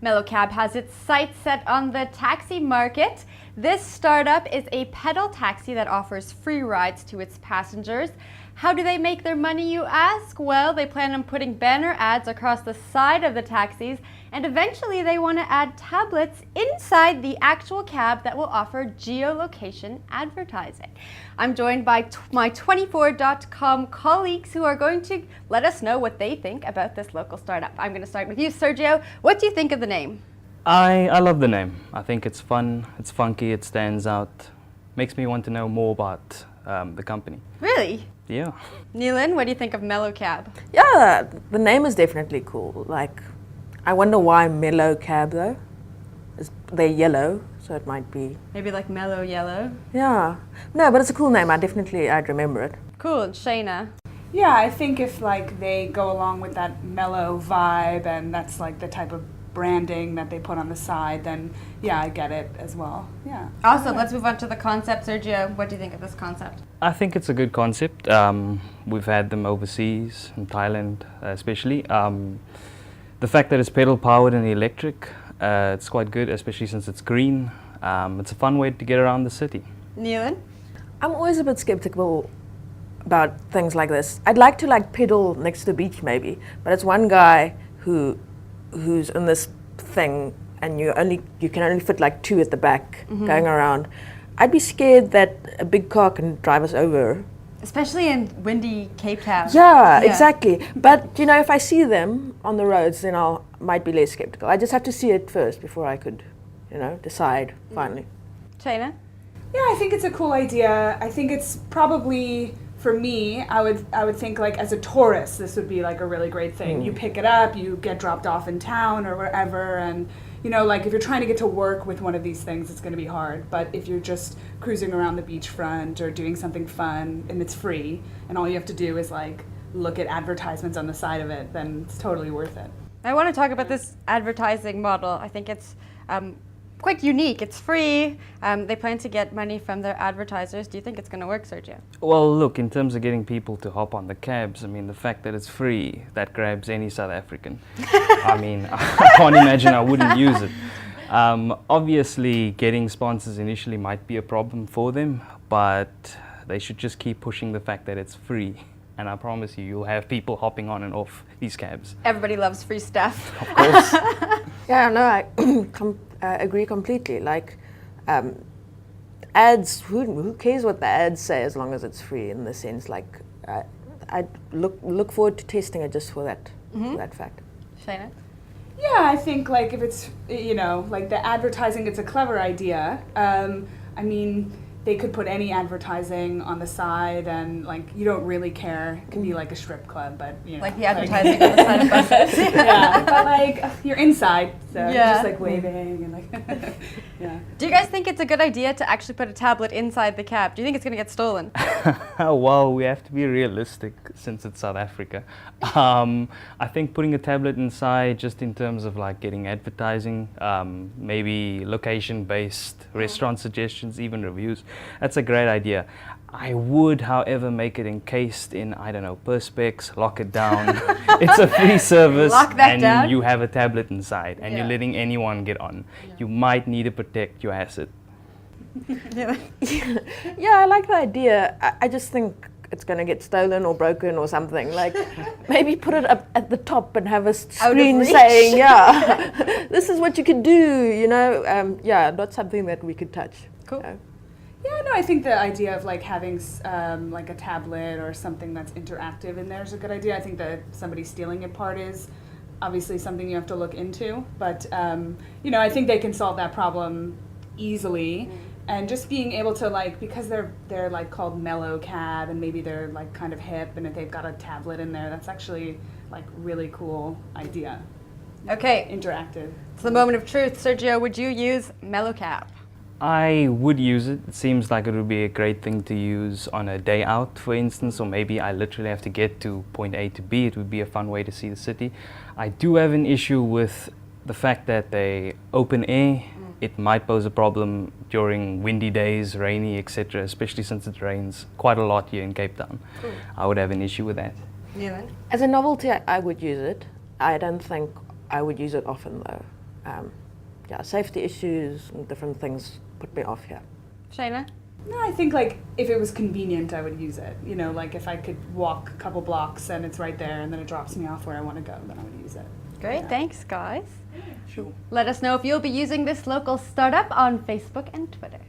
Mellowcab has its sights set on the taxi market. This startup is a pedal taxi that offers free rides to its passengers. How do they make their money, you ask? Well, they plan on putting banner ads across the side of the taxis, and eventually they want to add tablets inside the actual cab that will offer geolocation advertising. I'm joined by my 24.com colleagues who are going to let us know what they think about this local startup. I'm going to start with you, Sergio. What do you think of the name? I love the name. I think it's fun, it's funky, it stands out. Makes me want to know more about the company. Really? Yeah. Neelan, what do you think of Mellowcab? Yeah, the name is definitely cool. Like, I wonder why Mellowcab though. They're yellow, so it might be. Maybe like mellow yellow? Yeah. No, but it's a cool name. I'd remember it. Cool. And Shayna? Yeah, I think if like they go along with that mellow vibe and that's like the type of branding that they put on the side, then yeah, I get it as well. Yeah. Awesome. Let's move on to the concept. Sergio, what do you think of this concept? I think it's a good concept. We've had them overseas, in Thailand especially. The fact that it's pedal powered and electric, it's quite good, especially since it's green. It's a fun way to get around the city. Neelan? I'm always a bit skeptical about things like this. I'd like to like pedal next to the beach maybe, but it's one guy who's in this thing and you can only fit like two at the back going around. I'd be scared that a big car can drive us over. Especially in windy Cape Town. Yeah, exactly. But you know, if I see them on the roads, then I might be less skeptical. I just have to see it first before I could, decide finally. Shayna? Yeah, I think it's a cool idea. I think it's probably, for me, I would think like as a tourist, this would be like a really great thing. You pick it up, you get dropped off in town or wherever, and like if you're trying to get to work with one of these things, it's going to be hard. But if you're just cruising around the beachfront or doing something fun and it's free, and all you have to do is like look at advertisements on the side of it, then it's totally worth it. I want to talk about this advertising model. I think it's quite unique. It's free. They plan to get money from their advertisers. Do you think it's going to work, Sergio? Well, look, in terms of getting people to hop on the cabs, I mean, the fact that it's free, that grabs any South African. I mean, I can't imagine I wouldn't use it. Obviously, getting sponsors initially might be a problem for them, but they should just keep pushing the fact that it's free. And I promise you, you'll have people hopping on and off these cabs. Everybody loves free stuff. Of course. Yeah, no, I agree completely. Like, ads, who cares what the ads say as long as it's free in the sense, like, I look forward to testing it just for that, for that fact. Shayna? Yeah, I think like if it's, like the advertising, it's a clever idea. I mean, they could put any advertising on the side and like you don't really care. It can be like a strip club, but like the advertising on the side of buses. Yeah, but like you're inside, so you're just like waving and like yeah. Do you guys think it's a good idea to actually put a tablet inside the cab? Do you think it's going to get stolen? Well, we have to be realistic since it's South Africa. I think putting a tablet inside, just in terms of like getting advertising, maybe location-based restaurant suggestions, even reviews, that's a great idea. I would, however, make it encased in, I don't know, Perspex, lock it down. It's a free service and down. you have a tablet inside and you're letting anyone get on. You might need to protect your asset. Yeah, I like the idea. I just think it's going to get stolen or broken or something. Like, maybe put it up at the top and have a screen saying, this is what you can do, not something that we could touch. Cool. Yeah, no, I think the idea of like having like a tablet or something that's interactive in there is a good idea. I think that somebody stealing it part is obviously something you have to look into, but I think they can solve that problem easily. And just being able to like, because they're like called Mellowcab and maybe they're like kind of hip, and if they've got a tablet in there, that's actually like really cool idea. Okay. Interactive. It's the moment of truth. Sergio, would you use Mellowcab? I would use it. It seems like it would be a great thing to use on a day out, for instance, or maybe I literally have to get to point A to B. It would be a fun way to see the city. I do have an issue with the fact that they open air. It might pose a problem during windy days, rainy, etc., especially since it rains quite a lot here in Cape Town. I would have an issue with that. Yeah. As a novelty, I would use it. I don't think I would use it often though. yeah, safety issues and different things put me off here. Shayna? No, I think like if it was convenient, I would use it. You know, like if I could walk a couple blocks and it's right there and then it drops me off where I want to go, then I would use it. Great, Yeah. thanks guys. Sure. Let us know if you'll be using this local startup on Facebook and Twitter.